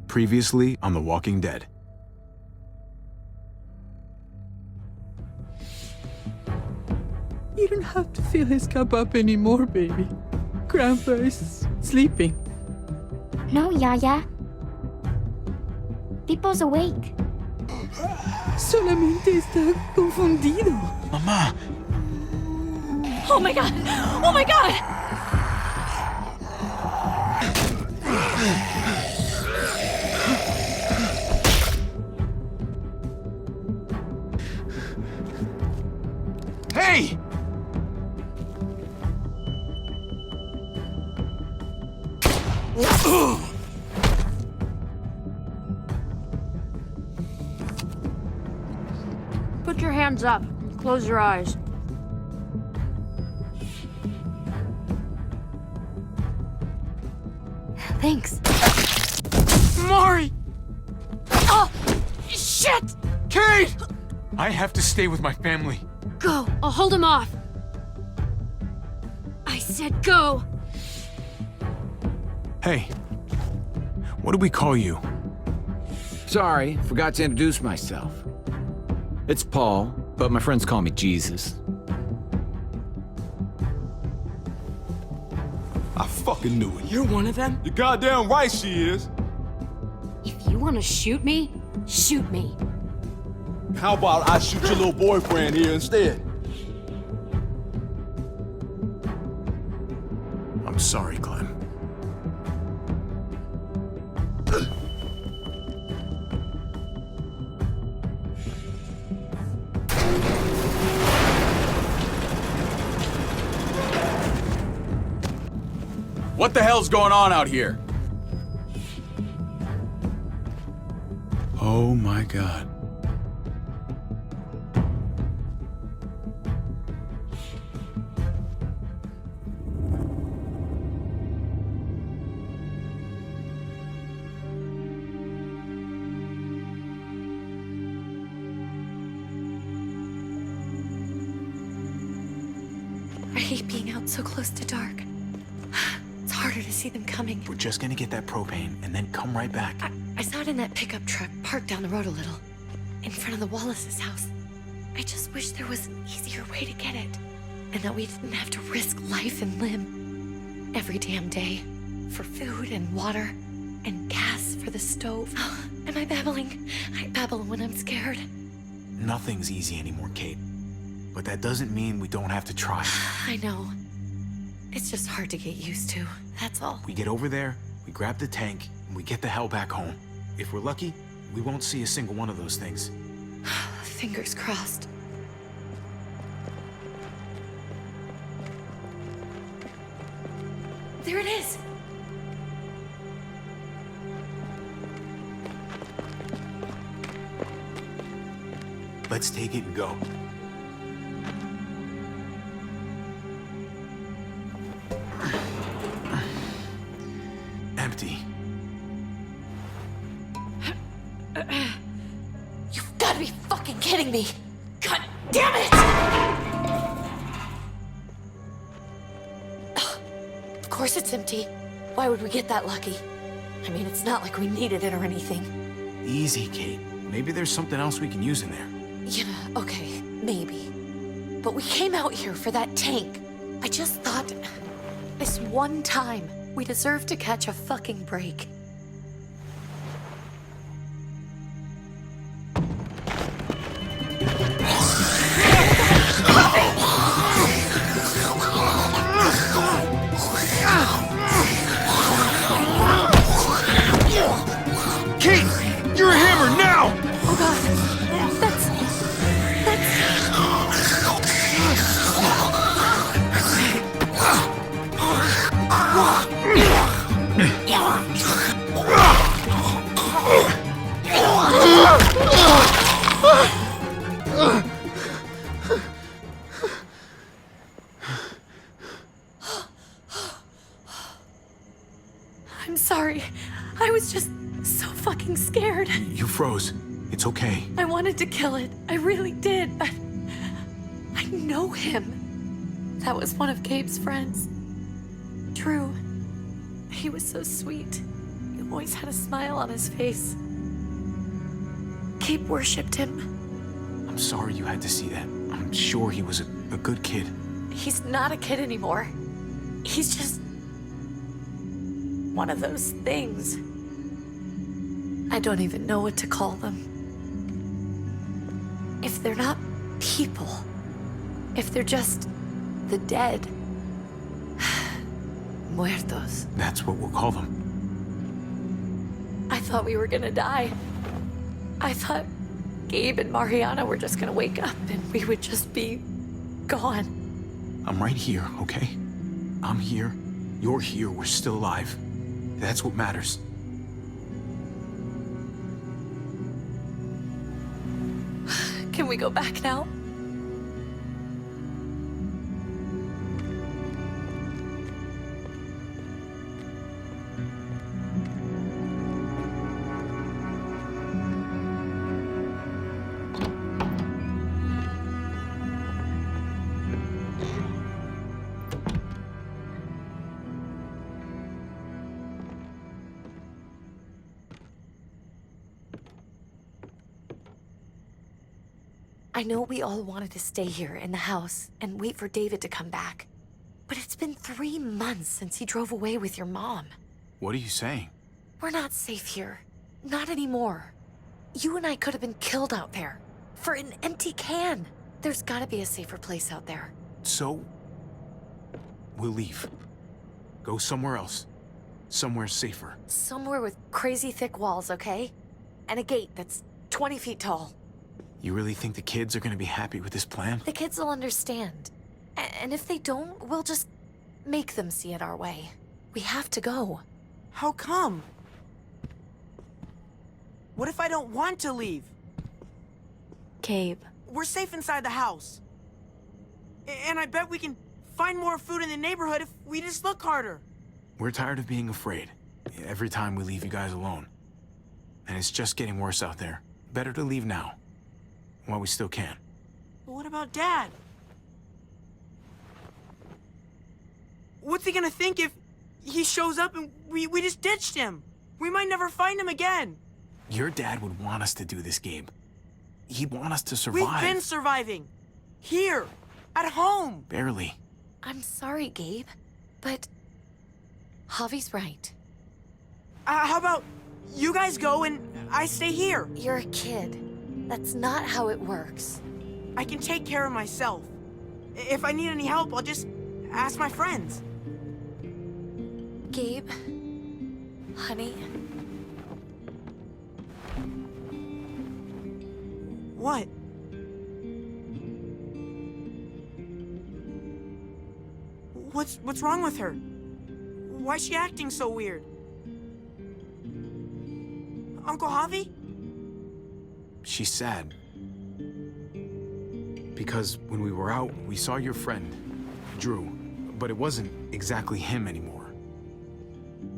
Previously on The Walking Dead. You don't have to fill his cup up anymore, baby. Grandpa is sleeping. No, Yaya. Pipo's awake. Solamente está confundido. Mamá! Oh my god! Oh my god! Hey! Put your hands up and close your eyes. Thanks. Mari! Oh, shit! Kate! I have to stay with my family. Go. I'll hold him off. I said go. Hey. What do we call you? Sorry, forgot to introduce myself. It's Paul, but my friends call me Jesus. I fucking knew it. You're one of them? You're goddamn right she is. If you want to shoot me, shoot me. How about I shoot your little boyfriend here instead? I'm sorry, Clem. What the hell's going on out here? Oh my God. I hate being out so close to dark. It's harder to see them coming. We're just gonna get that propane and then come right back. I saw it in that pickup truck parked down the road a little, in front of the Wallace's house. I just wish there was an easier way to get it, and that we didn't have to risk life and limb every damn day for food and water and gas for the stove. Am I babbling? I babble when I'm scared. Nothing's easy anymore, Kate. But that doesn't mean we don't have to try. I know. It's just hard to get used to, that's all. We get over there, we grab the tank, and we get the hell back home. If we're lucky, we won't see a single one of those things. Fingers crossed. There it is! Let's take it and go. Empty. You've got to be fucking kidding me! God damn it! Of course it's empty. Why would we get that lucky? I mean, it's not like we needed it or anything. Easy, Kate. Maybe there's something else we can use in there. Yeah, okay, maybe. But we came out here for that tank. I just thought, this one time, we deserve to catch a fucking break. Kate! You're a hammer now! Oh god, that's... I'm sorry. I was just so fucking scared. You froze. It's okay. I wanted to kill it. I really did, but I know him. That was one of Gabe's friends. Drew. He was so sweet. always had a smile on his face. Gabe worshipped him. I'm sorry you had to see that. I'm sure he was a good kid. He's not a kid anymore. He's just one of those things. I don't even know what to call them. If they're not people, if they're just the dead, muertos. That's what we'll call them. I thought we were gonna die. I thought Gabe and Mariana were just gonna wake up and we would just be gone. I'm right here, okay? I'm here. You're here. We're still alive. That's what matters. Can we go back now? I know we all wanted to stay here in the house and wait for David to come back. But it's been 3 months since he drove away with your mom. What are you saying? We're not safe here. Not anymore. You and I could have been killed out there. For an empty can. There's gotta be a safer place out there. So, we'll leave. Go somewhere else. Somewhere safer. Somewhere with crazy thick walls, okay? And a gate that's 20 feet tall. You really think the kids are gonna be happy with this plan? The kids will understand. And if they don't, we'll just make them see it our way. We have to go. How come? What if I don't want to leave? Gabe. We're safe inside the house. And I bet we can find more food in the neighborhood if we just look harder. We're tired of being afraid. Every time we leave you guys alone. And it's just getting worse out there. Better to leave now. While we still can. But what about Dad? What's he gonna think if he shows up and we just ditched him? We might never find him again. Your dad would want us to do this, Gabe. He'd want us to survive. We've been surviving. Here. At home. Barely. I'm sorry, Gabe, but Javi's right. How about you guys go and I stay here? You're a kid. That's not how it works. I can take care of myself. If I need any help, I'll just ask my friends. Gabe, honey, What? What's wrong with her? Why's she acting so weird? Uncle Javi? She's sad. Because when we were out, we saw your friend, Drew. But it wasn't exactly him anymore.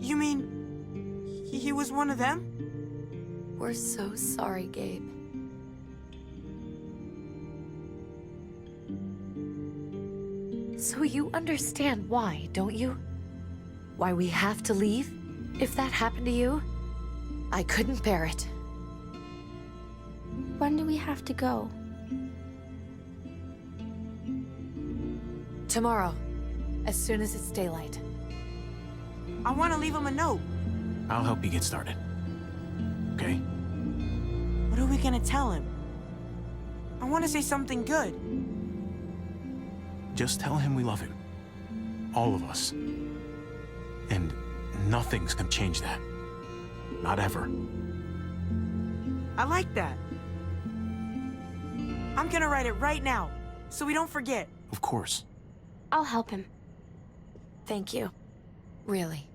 You mean he was one of them? we're so sorry, Gabe. So you understand why, don't you? Why we have to leave? If that happened to you, I couldn't bear it. When do we have to go? Tomorrow, as soon as it's daylight. I want to leave him a note. I'll help you get started. Okay? What are we gonna tell him? I want to say something good. Just tell him we love him. All of us. And nothing's gonna change that. Not ever. I like that. I'm gonna write it right now, so we don't forget. Of course. I'll help him. Thank you. Really.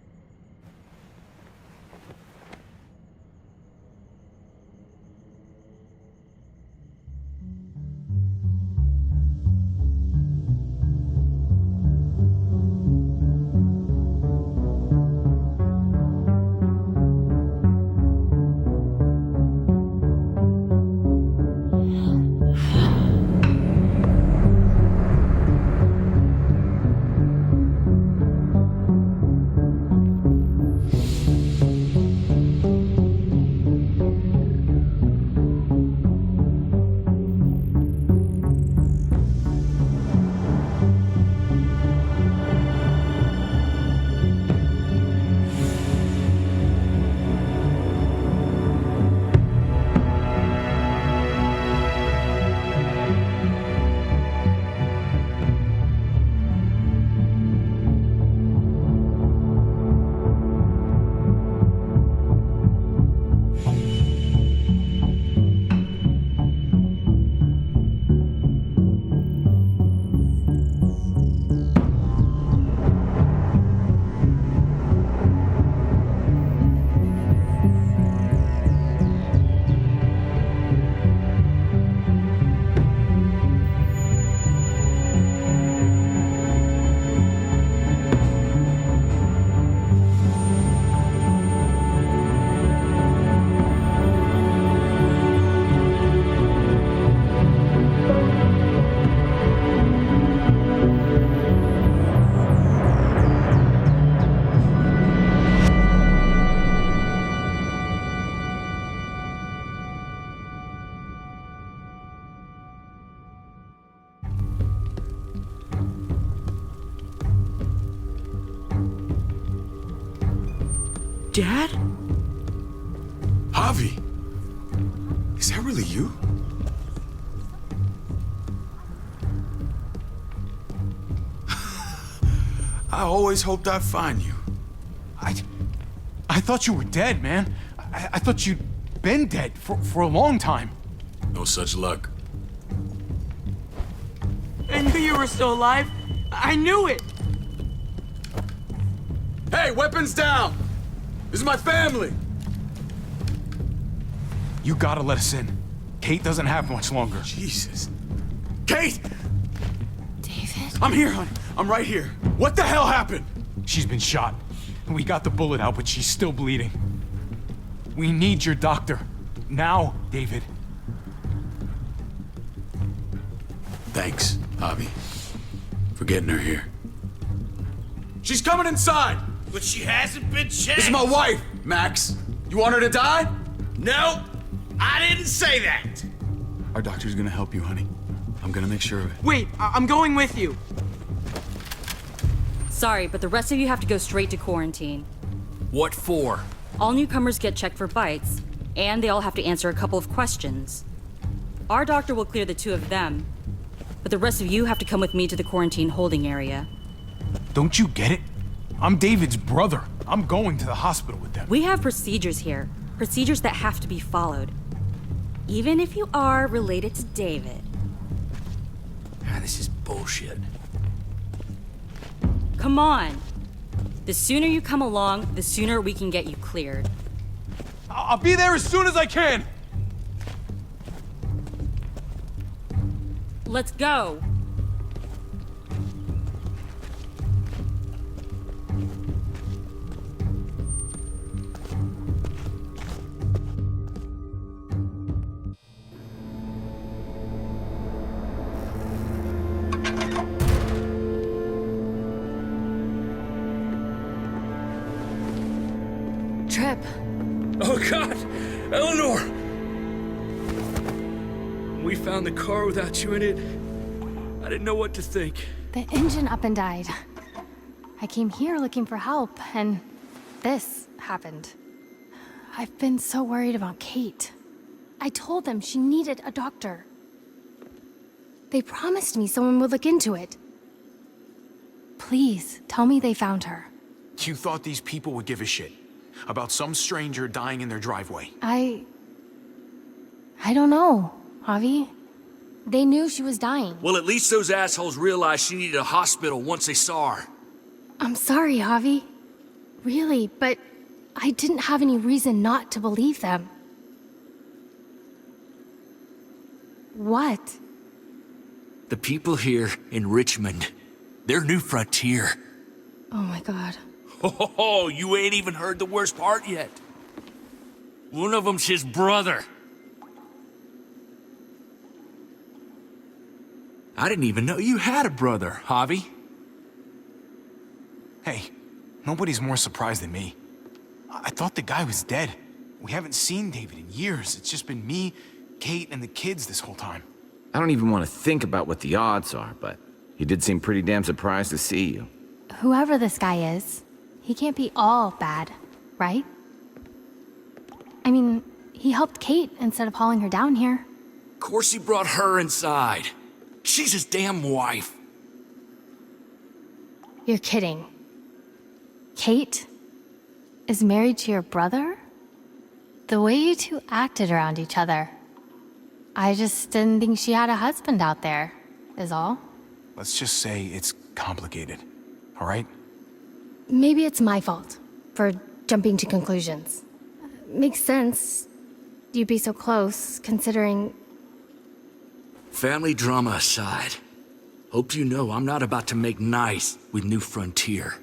Dad? Javi! Is that really you? I always hoped I'd find you. I thought you were dead, man. I thought you'd been dead for a long time. No such luck. I knew you were still alive. I knew it. Hey, weapons down! This is my family! You gotta let us in. Kate doesn't have much longer. Jesus. Kate! David? I'm here, honey. I'm right here. What the hell happened? She's been shot. We got the bullet out, but she's still bleeding. We need your doctor. Now, David. Thanks, Javi, for getting her here. She's coming inside! But she hasn't been checked. This is my wife, Max. You want her to die? No, I didn't say that. Our doctor's gonna help you, honey. I'm gonna make sure of it. Wait, I'm going with you. Sorry, but the rest of you have to go straight to quarantine. What for? All newcomers get checked for bites, and they all have to answer a couple of questions. Our doctor will clear the two of them, but the rest of you have to come with me to the quarantine holding area. Don't you get it? I'm David's brother. I'm going to the hospital with them. We have procedures here, procedures that have to be followed. Even if you are related to David. This is bullshit. Come on. The sooner you come along, the sooner we can get you cleared. I'll be there as soon as I can. Let's go. Trip. Oh God, Eleanor! We found the car without you in it. I didn't know what to think. The engine up and died. I came here looking for help, and this happened. I've been so worried about Kate. I told them she needed a doctor. They promised me someone would look into it. Please, tell me they found her. You thought these people would give a shit about some stranger dying in their driveway. I don't know, Javi. They knew she was dying. Well, at least those assholes realized she needed a hospital once they saw her. I'm sorry, Javi. Really, but I didn't have any reason not to believe them. What? The people here in Richmond, they're new frontier. Oh my God. Oh, you ain't even heard the worst part yet. One of them's his brother. I didn't even know you had a brother, Javi. Hey, nobody's more surprised than me. I thought the guy was dead. We haven't seen David in years. It's just been me, Kate, and the kids this whole time. I don't even want to think about what the odds are, but he did seem pretty damn surprised to see you. Whoever this guy is, he can't be all bad, right? I mean, he helped Kate instead of hauling her down here. Of course he brought her inside. She's his damn wife. You're kidding. Kate is married to your brother? The way you two acted around each other. I just didn't think she had a husband out there, is all. Let's just say it's complicated, all right? Maybe it's my fault for jumping to conclusions. Makes sense. You'd be so close, considering... Family drama aside, hope you know I'm not about to make nice with New Frontier.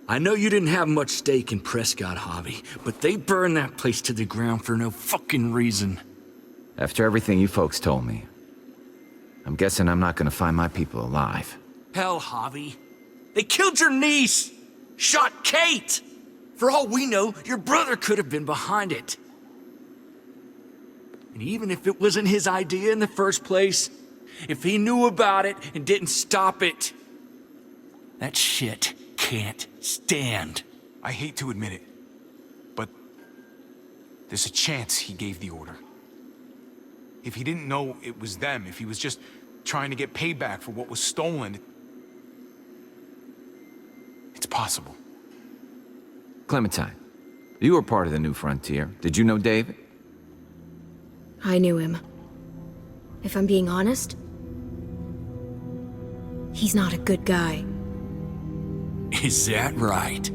I know you didn't have much stake in Prescott, Javi, but they burned that place to the ground for no fucking reason. After everything you folks told me, I'm guessing I'm not gonna find my people alive. Hell, Javi. They killed your niece! Shot Kate! For all we know, your brother could have been behind it. And even if it wasn't his idea in the first place, if he knew about it and didn't stop it, that shit can't stand. I hate to admit it, there's a chance he gave the order. If he didn't know it was them, if he was just trying to get payback for what was stolen, it's possible. Clementine, you were part of the New Frontier. Did you know David? I knew him. If I'm being honest, he's not a good guy. Is that right?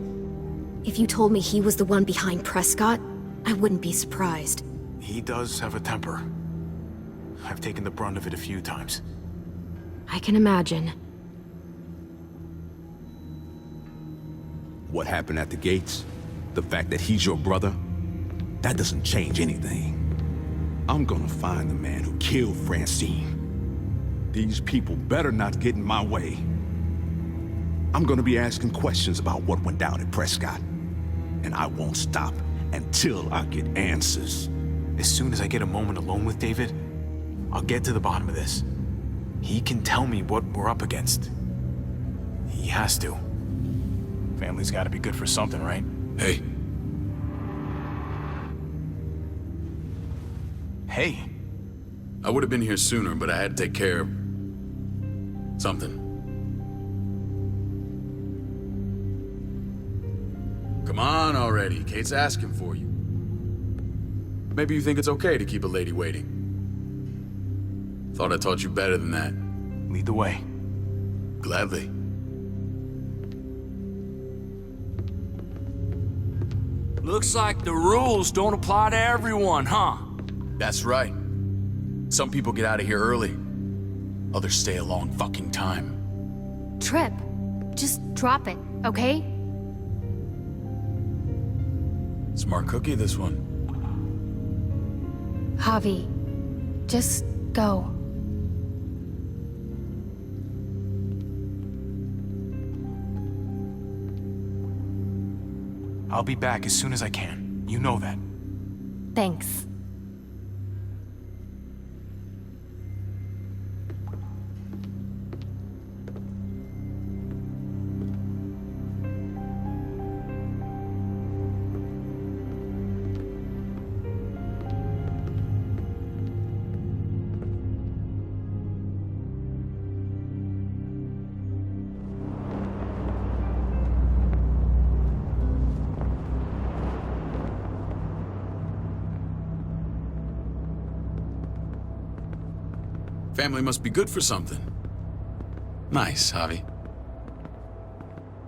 If you told me he was the one behind Prescott, I wouldn't be surprised. He does have a temper. I've taken the brunt of it a few times. I can imagine. What happened at the gates? The fact that he's your brother? That doesn't change anything. I'm gonna find the man who killed Francine. These people better not get in my way. I'm gonna be asking questions about what went down at Prescott. And I won't stop until I get answers. As soon as I get a moment alone with David, I'll get to the bottom of this. He can tell me what we're up against. He has to. Family's gotta be good for something, right? Hey. Hey. I would have been here sooner, but I had to take care of something. Come on already. Kate's asking for you. Maybe you think it's okay to keep a lady waiting. Thought I taught you better than that. Lead the way. Gladly. Looks like the rules don't apply to everyone, huh? That's right. Some people get out of here early. Others stay a long fucking time. Trip, just drop it, okay? Smart cookie, this one. Javi, just go. I'll be back as soon as I can. You know that. Thanks. Family must be good for something. Nice, Javi.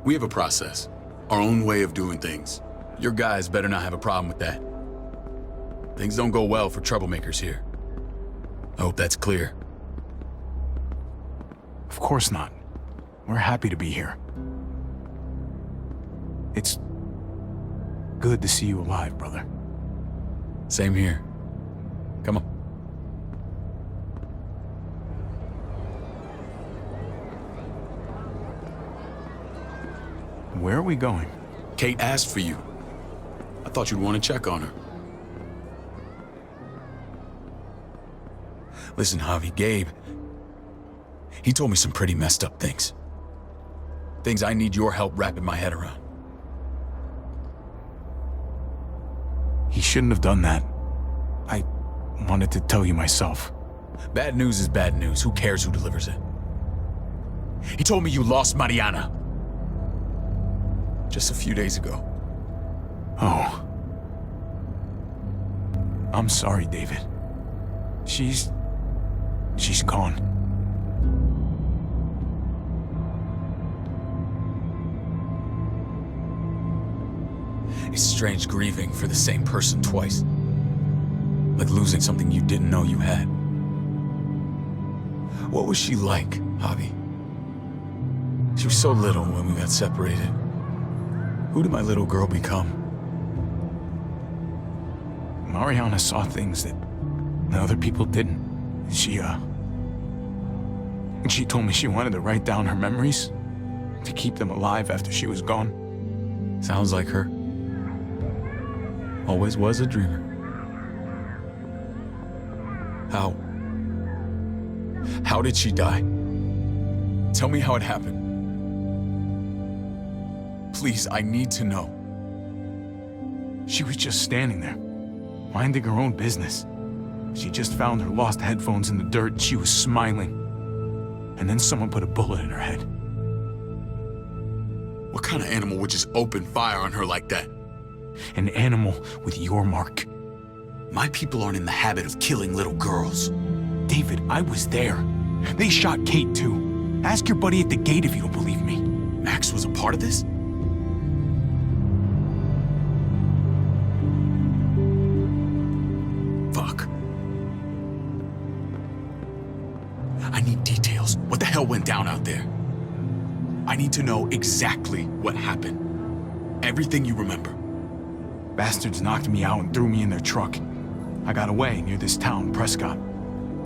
We have a process, our own way of doing things. Your guys better not have a problem with that. Things don't go well for troublemakers here. I hope that's clear. Of course not. We're happy to be here. It's good to see you alive, brother. Same here. Come on. Where are we going? Kate asked for you. I thought you'd want to check on her. Listen, Javi, Gabe, he told me some pretty messed up things. Things I need your help wrapping my head around. He shouldn't have done that. I wanted to tell you myself. Bad news is bad news. Who cares who delivers it? He told me you lost Mariana. Just a few days ago. Oh. I'm sorry, David. She's gone. It's strange grieving for the same person twice. Like losing something you didn't know you had. What was she like, Javi? She was so little when we got separated. Who did my little girl become? Mariana saw things that other people didn't. She told me she wanted to write down her memories to keep them alive after she was gone. Sounds like her. Always was a dreamer. How did she die? Tell me how it happened. Please, I need to know. She was just standing there, minding her own business. She just found her lost headphones in the dirt and she was smiling. And then someone put a bullet in her head. What kind of animal would just open fire on her like that? An animal with your mark. My people aren't in the habit of killing little girls. David, I was there. They shot Kate too. Ask your buddy at the gate if you don't believe me. Max was a part of this? Fuck. I need details. What the hell went down out there? I need to know exactly what happened. Everything you remember. Bastards knocked me out and threw me in their truck. I got away near this town, Prescott.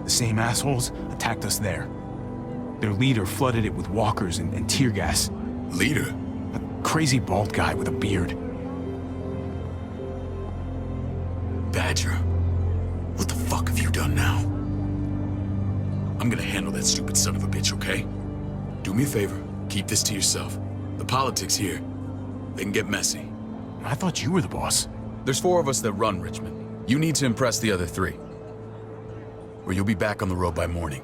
The same assholes attacked us there. Their leader flooded it with walkers and tear gas. Leader? A crazy bald guy with a beard. Badger, what the fuck have you done now? I'm gonna handle that stupid son of a bitch, okay? Do me a favor, keep this to yourself. The politics here, they can get messy. I thought you were the boss. There's 4 of us that run Richmond. You need to impress the other 3. Or you'll be back on the road by morning.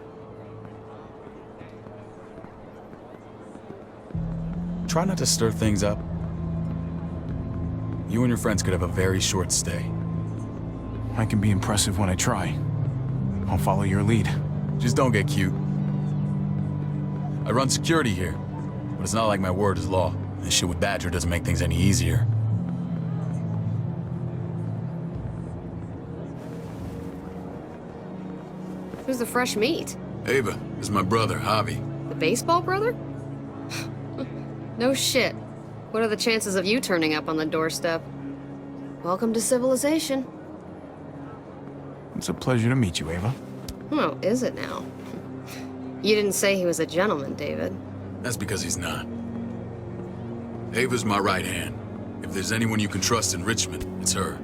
Try not to stir things up. You and your friends could have a very short stay. I can be impressive when I try. I'll follow your lead. Just don't get cute. I run security here, but it's not like my word is law. This shit with Badger doesn't make things any easier. Who's the fresh meat? Ava, this is my brother, Javi. The baseball brother? No shit. What are the chances of you turning up on the doorstep? Welcome to civilization. It's a pleasure to meet you, Ava. Oh, is it now? You didn't say he was a gentleman, David. That's because he's not. Ava's my right hand. If there's anyone you can trust in Richmond, it's her.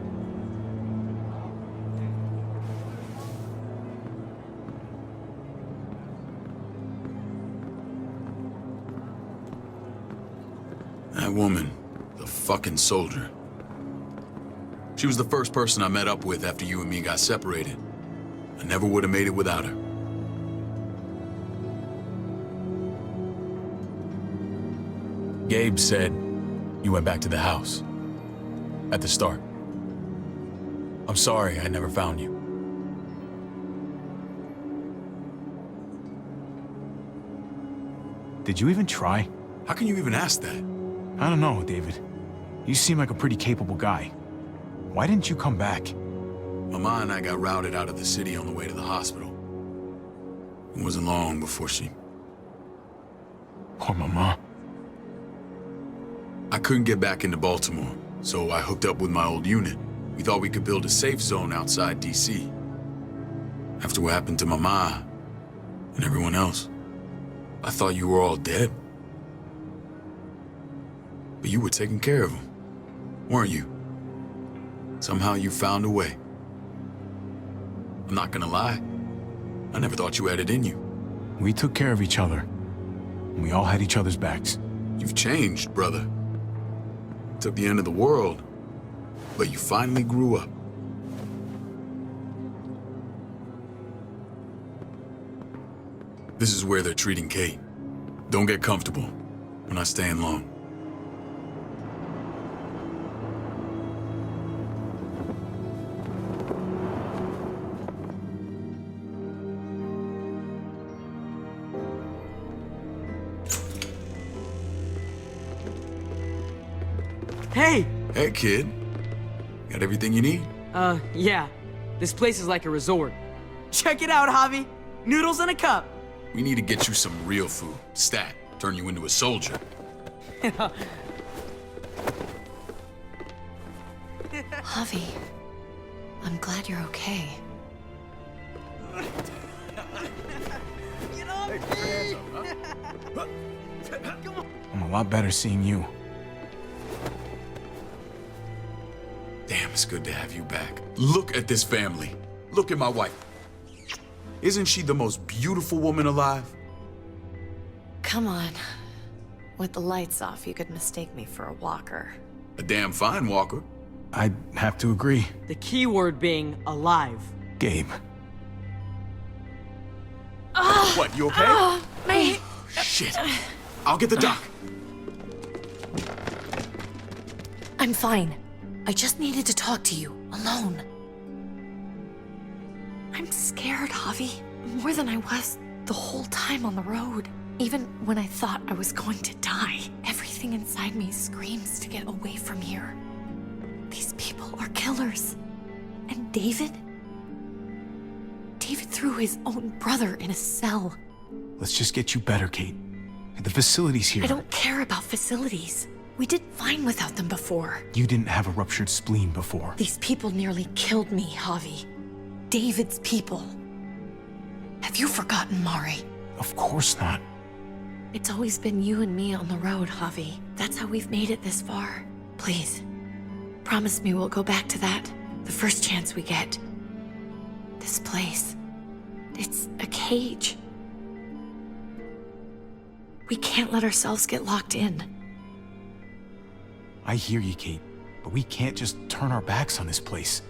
That woman, the fucking soldier. She was the first person I met up with after you and me got separated. I never would have made it without her. Gabe said you went back to the house. At the start. I'm sorry I never found you. Did you even try? How can you even ask that? I don't know, David. You seem like a pretty capable guy. Why didn't you come back? Mama and I got routed out of the city on the way to the hospital. It wasn't long before she... Poor Mama. I couldn't get back into Baltimore, so I hooked up with my old unit. We thought we could build a safe zone outside D.C. After what happened to Mama and everyone else, I thought you were all dead. But you were taking care of them, weren't you? Somehow you found a way. I'm not gonna lie. I never thought you had it in you. We took care of each other. And we all had each other's backs. You've changed, brother. It took the end of the world, but you finally grew up. This is where they're treating Kate. Don't get comfortable. We're not staying long. Hey! Hey, kid. Got everything you need? Yeah. This place is like a resort. Check it out, Javi. Noodles in a cup. We need to get you some real food. Stat. Turn you into a soldier. Javi, I'm glad you're okay. I'm a lot better seeing you. Damn, it's good to have you back. Look at this family. Look at my wife. Isn't she the most beautiful woman alive? Come on. With the lights off, you could mistake me for a walker. A damn fine walker. I'd have to agree. The key word being alive. Gabe. What, you okay? My... Shit. I'll get the doc. I'm fine. I just needed to talk to you, alone. I'm scared, Javi. More than I was the whole time on the road. Even when I thought I was going to die, everything inside me screams to get away from here. These people are killers. And David? David threw his own brother in a cell. Let's just get you better, Kate. The facility's here. I don't care about facilities. We did fine without them before. You didn't have a ruptured spleen before. These people nearly killed me, Javi. David's people. Have you forgotten, Mari? Of course not. It's always been you and me on the road, Javi. That's how we've made it this far. Please, promise me we'll go back to that the first chance we get. This place, it's a cage. We can't let ourselves get locked in. I hear you, Kate, but we can't just turn our backs on this place.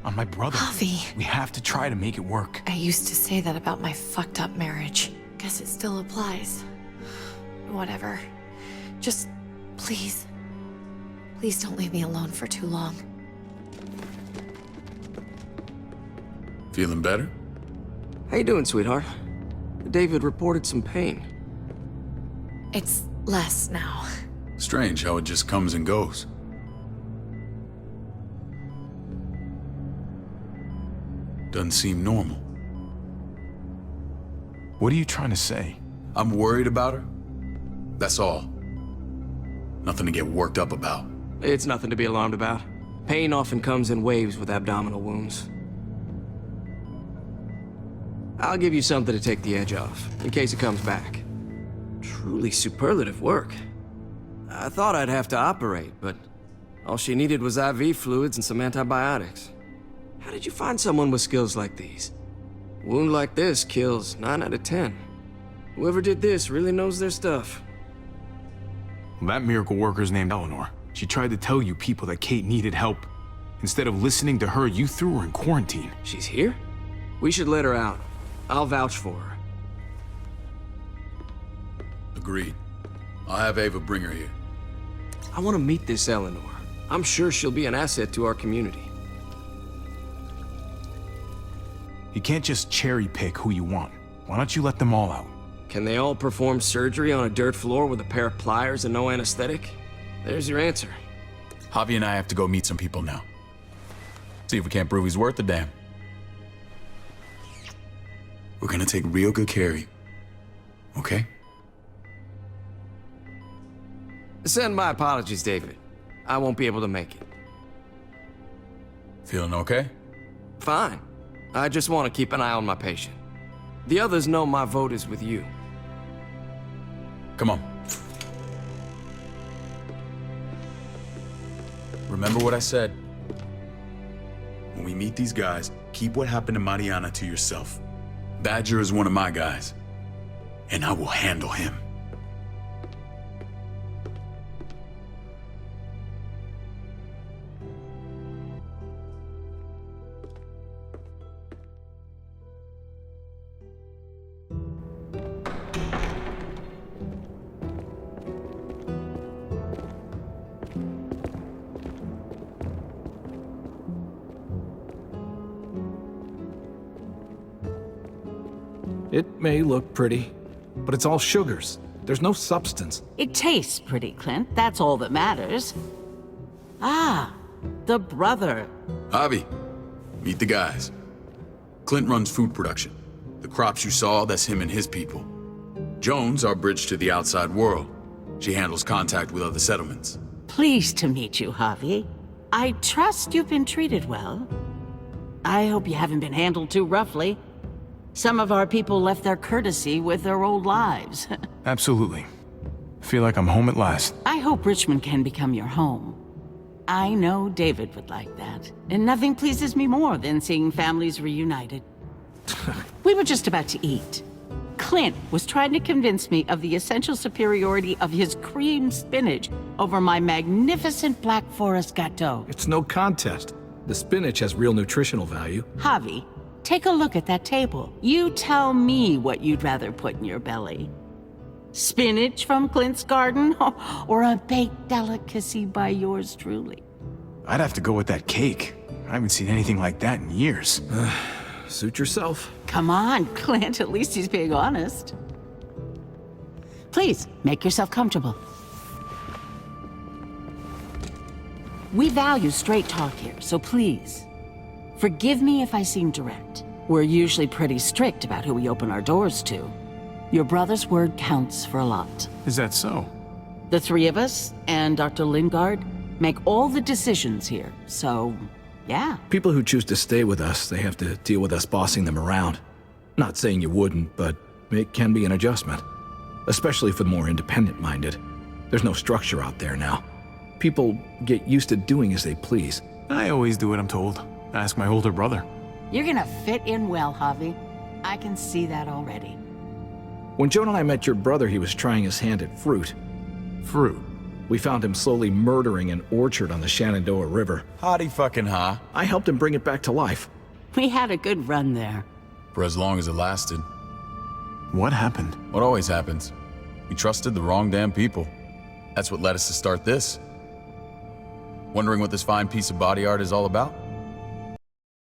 On my brother. Javi. We have to try to make it work. I used to say that about my fucked up marriage. Guess it still applies. Whatever. Just, please. Please don't leave me alone for too long. Feeling better? How you doing, sweetheart? David reported some pain. It's less now. Strange how it just comes and goes. Doesn't seem normal. What are you trying to say? I'm worried about her. That's all. Nothing to get worked up about. It's nothing to be alarmed about. Pain often comes in waves with abdominal wounds. I'll give you something to take the edge off, in case it comes back. Truly superlative work. I thought I'd have to operate, but all she needed was IV fluids and some antibiotics. How did you find someone with skills like these? A wound like this kills 9 out of 10. Whoever did this really knows their stuff. Well, that miracle worker's named Eleanor. She tried to tell you people that Kate needed help. Instead of listening to her, you threw her in quarantine. She's here? We should let her out. I'll vouch for her. Agreed. I'll have Ava bring her here. I want to meet this Eleanor. I'm sure she'll be an asset to our community. You can't just cherry pick who you want. Why don't you let them all out? Can they all perform surgery on a dirt floor with a pair of pliers and no anesthetic? There's your answer. Javi and I have to go meet some people now. See if we can't prove he's worth the damn. We're gonna take real good care of you. Okay? Send my apologies, David. I won't be able to make it. Feeling okay? Fine. I just want to keep an eye on my patient. The others know my vote is with you. Come on. Remember what I said. When we meet these guys, keep what happened to Mariana to yourself. Badger is one of my guys, and I will handle him. It may look pretty, but it's all sugars. There's no substance. It tastes pretty, Clint. That's all that matters. Ah, the brother. Javi, meet the guys. Clint runs food production. The crops you saw, that's him and his people. Jones, our bridge to the outside world. She handles contact with other settlements. Pleased to meet you, Javi. I trust you've been treated well. I hope you haven't been handled too roughly. Some of our people left their courtesy with their old lives. Absolutely. Feel like I'm home at last. I hope Richmond can become your home. I know David would like that, and nothing pleases me more than seeing families reunited. We were just about to eat. Clint was trying to convince me of the essential superiority of his cream spinach over my magnificent Black Forest gâteau. It's no contest. The spinach has real nutritional value. Javi, take a look at that table. You tell me what you'd rather put in your belly. Spinach from Clint's garden, or a baked delicacy by yours truly? I'd have to go with that cake. I haven't seen anything like that in years. Suit yourself. Come on, Clint, at least he's being honest. Please, make yourself comfortable. We value straight talk here, so please, forgive me if I seem direct. We're usually pretty strict about who we open our doors to. Your brother's word counts for a lot. Is that so? The three of us and Dr. Lingard make all the decisions here, so yeah. People who choose to stay with us, they have to deal with us bossing them around. Not saying you wouldn't, but it can be an adjustment. Especially for the more independent-minded. There's no structure out there now. People get used to doing as they please. I always do what I'm told. Ask my older brother. You're gonna fit in well, Javi. I can see that already. When Joan and I met your brother, he was trying his hand at fruit. Fruit? We found him slowly murdering an orchard on the Shenandoah River. Howdy fucking ha. I helped him bring it back to life. We had a good run there. For as long as it lasted. What happened? What always happens. We trusted the wrong damn people. That's what led us to start this. Wondering what this fine piece of body art is all about?